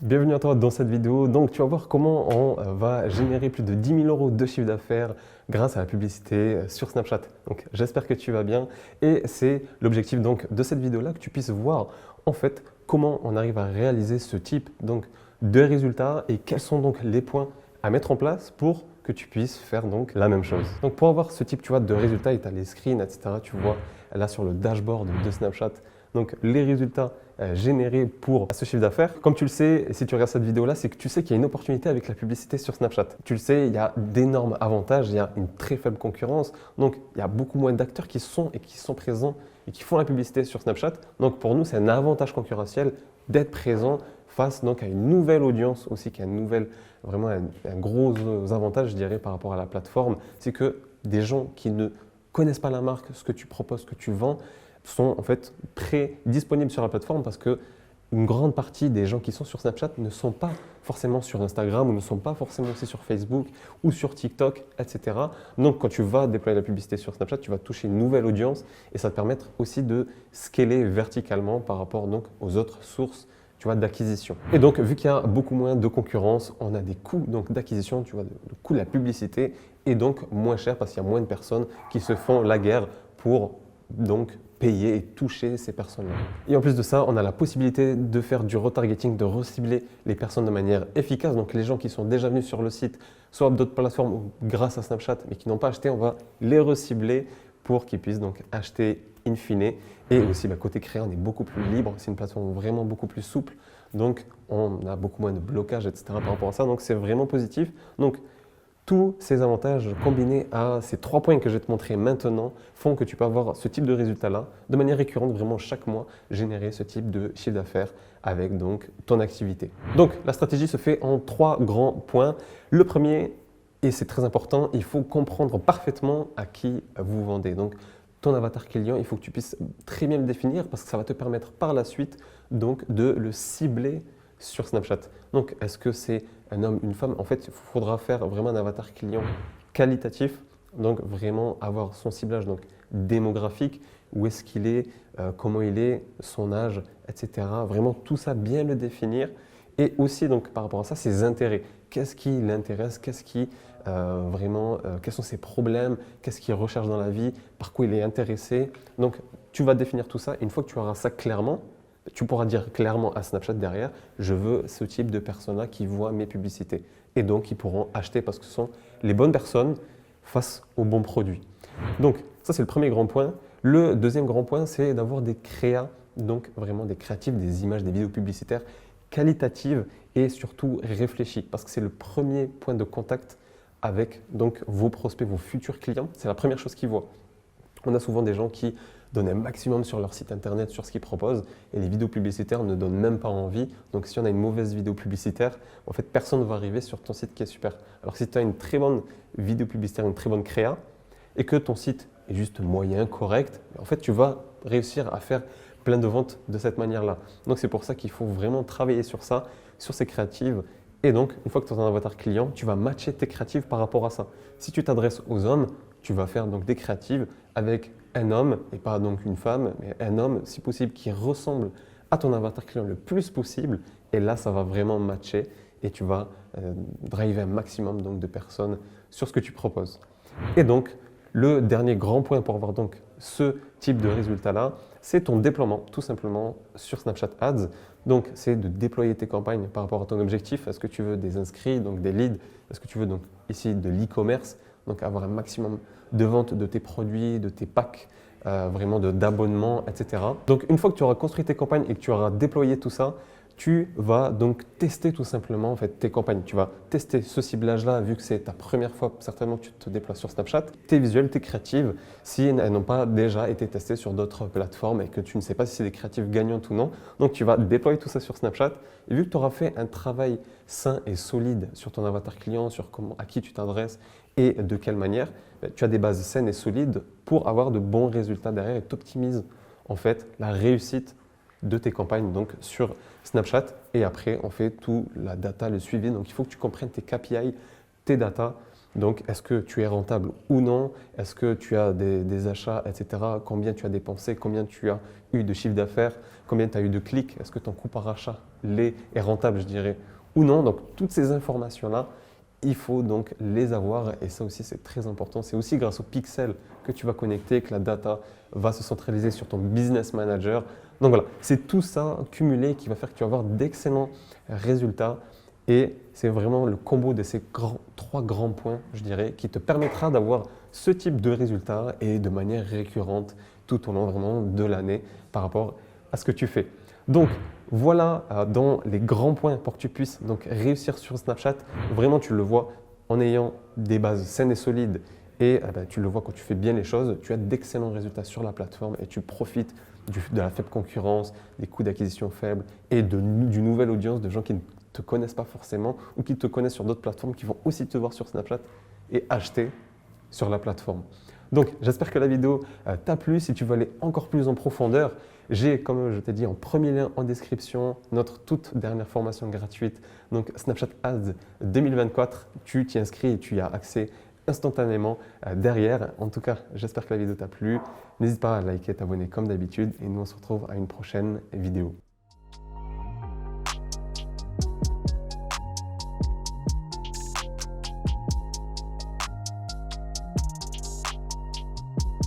Bienvenue à toi dans cette vidéo. Donc, tu vas voir comment on va générer plus de 10 000 € de chiffre d'affaires grâce à la publicité sur Snapchat. Donc, j'espère que tu vas bien et c'est l'objectif donc de cette vidéo-là que tu puisses voir en fait comment on arrive à réaliser ce type donc de résultats et quels sont donc les points à mettre en place pour que tu puisses faire donc la même chose. Donc, pour avoir ce type de résultats et tu as les screens, etc. Tu vois là sur le dashboard de Snapchat. Donc, les résultats générés pour ce chiffre d'affaires. Comme tu le sais, si tu regardes cette vidéo-là, c'est que tu sais qu'il y a une opportunité avec la publicité sur Snapchat. Tu le sais, il y a d'énormes avantages, il y a une très faible concurrence. Donc, il y a beaucoup moins d'acteurs qui sont présents et qui font la publicité sur Snapchat. Donc, pour nous, c'est un avantage concurrentiel d'être présent face donc, à une nouvelle audience aussi, qui a vraiment un gros avantage, je dirais, par rapport à la plateforme. C'est que des gens qui ne connaissent pas la marque, ce que tu proposes, ce que tu vends, sont en fait disponibles sur la plateforme parce que une grande partie des gens qui sont sur Snapchat ne sont pas forcément sur Instagram ou ne sont pas forcément aussi sur Facebook ou sur TikTok, etc. Donc, quand tu vas déployer la publicité sur Snapchat, tu vas toucher une nouvelle audience et ça te permet aussi de scaler verticalement par rapport donc aux autres sources d'acquisition. Et donc, vu qu'il y a beaucoup moins de concurrence, on a des coûts d'acquisition, le coût de la publicité est donc moins cher parce qu'il y a moins de personnes qui se font la guerre pour donc payer et toucher ces personnes-là. Et en plus de ça, on a la possibilité de faire du retargeting, de recibler les personnes de manière efficace. Donc les gens qui sont déjà venus sur le site, soit d'autres plateformes ou grâce à Snapchat, mais qui n'ont pas acheté, on va les recibler pour qu'ils puissent donc acheter in fine. Et aussi, côté créa, on est beaucoup plus libre. C'est une plateforme vraiment beaucoup plus souple. Donc, on a beaucoup moins de blocages, etc. par rapport à ça. Donc, c'est vraiment positif. Donc, tous ces avantages combinés à ces 3 points que je vais te montrer maintenant font que tu peux avoir ce type de résultat-là de manière récurrente, vraiment chaque mois, générer ce type de chiffre d'affaires avec donc ton activité. Donc la stratégie se fait en 3 grands points. Le premier, et c'est très important, il faut comprendre parfaitement à qui vous vendez. Donc ton avatar client, il faut que tu puisses très bien le définir parce que ça va te permettre par la suite donc de le cibler sur Snapchat. Donc, est-ce que c'est un homme, une femme? En fait, il faudra faire vraiment un avatar client qualitatif, donc vraiment avoir son ciblage donc démographique, où est-ce qu'il est, comment il est, son âge, etc. Vraiment tout ça, bien le définir. Et aussi, donc, par rapport à ça, ses intérêts. Qu'est-ce qui l'intéresse? Quels sont ses problèmes? Qu'est-ce qu'il recherche dans la vie? Par quoi il est intéressé? Donc, tu vas définir tout ça. Une fois que tu auras ça clairement, tu pourras dire clairement à Snapchat derrière, je veux ce type de personnes-là qui voient mes publicités. Et donc, ils pourront acheter parce que ce sont les bonnes personnes face aux bons produits. Donc, ça, c'est le premier grand point. Le deuxième grand point, c'est d'avoir des créas, donc vraiment des créatifs, des images, des vidéos publicitaires qualitatives et surtout réfléchies. Parce que c'est le premier point de contact avec donc, vos prospects, vos futurs clients. C'est la première chose qu'ils voient. On a souvent des gens qui donnent un maximum sur leur site internet, sur ce qu'ils proposent, et les vidéos publicitaires ne donnent même pas envie. Donc si on a une mauvaise vidéo publicitaire, en fait, personne ne va arriver sur ton site qui est super. Alors que si tu as une très bonne vidéo publicitaire, une très bonne créa, et que ton site est juste moyen, correct, en fait, tu vas réussir à faire plein de ventes de cette manière-là. Donc c'est pour ça qu'il faut vraiment travailler sur ça, sur ces créatives. Et donc, une fois que tu as un avatar client, tu vas matcher tes créatives par rapport à ça. Si tu t'adresses aux hommes, tu vas faire donc des créatives avec un homme, et pas donc une femme, mais un homme, si possible, qui ressemble à ton avatar client le plus possible. Et là, ça va vraiment matcher et tu vas driver un maximum donc, de personnes sur ce que tu proposes. Et donc, le dernier grand point pour avoir donc ce type de résultat-là, c'est ton déploiement, tout simplement, sur Snapchat Ads. Donc, c'est de déployer tes campagnes par rapport à ton objectif. Est-ce que tu veux des inscrits, donc des leads? Est-ce que tu veux donc ici de l'e-commerce? Donc, avoir un maximum de vente de tes produits, de tes packs, vraiment d'abonnements, etc. Donc, une fois que tu auras construit tes campagnes et que tu auras déployé tout ça, tu vas donc tester tout simplement en fait, tes campagnes. Tu vas tester ce ciblage-là, vu que c'est ta première fois certainement que tu te déploies sur Snapchat. Tes visuels, tes créatives, si elles n'ont pas déjà été testées sur d'autres plateformes et que tu ne sais pas si c'est des créatives gagnantes ou non. Donc, tu vas déployer tout ça sur Snapchat. Et vu que tu auras fait un travail sain et solide sur ton avatar client, sur à qui tu t'adresses et de quelle manière, tu as des bases saines et solides pour avoir de bons résultats derrière et t'optimises en fait la réussite de tes campagnes donc sur Snapchat. Et après, on fait tout la data, le suivi. Donc, il faut que tu comprennes tes KPI, tes data Donc, est-ce que tu es rentable ou non? Est-ce que tu as des achats, etc. Combien tu as dépensé? Combien tu as eu de chiffre d'affaires? Combien tu as eu de clics? Est-ce que ton coût par achat est rentable, je dirais, ou non? Donc, toutes ces informations-là, il faut donc les avoir et ça aussi, c'est très important. C'est aussi grâce au pixel que tu vas connecter que la data va se centraliser sur ton business manager. Donc voilà, c'est tout ça cumulé qui va faire que tu vas avoir d'excellents résultats. Et c'est vraiment le combo de ces trois grands points, je dirais, qui te permettra d'avoir ce type de résultats et de manière récurrente tout au long vraiment de l'année par rapport à ce que tu fais. Donc voilà dans les grands points pour que tu puisses donc réussir sur Snapchat. Vraiment, tu le vois en ayant des bases saines et solides et tu le vois quand tu fais bien les choses, tu as d'excellents résultats sur la plateforme et tu profites de la faible concurrence, des coûts d'acquisition faibles et d'une nouvelle audience de gens qui ne te connaissent pas forcément ou qui te connaissent sur d'autres plateformes qui vont aussi te voir sur Snapchat et acheter sur la plateforme. Donc, j'espère que la vidéo t'a plu. Si tu veux aller encore plus en profondeur, j'ai, comme je t'ai dit, en premier lien en description, notre toute dernière formation gratuite, donc Snapchat Ads 2024. Tu t'y inscris et tu y as accès instantanément derrière. En tout cas, j'espère que la vidéo t'a plu. N'hésite pas à liker, t'abonner comme d'habitude et nous on se retrouve à une prochaine vidéo.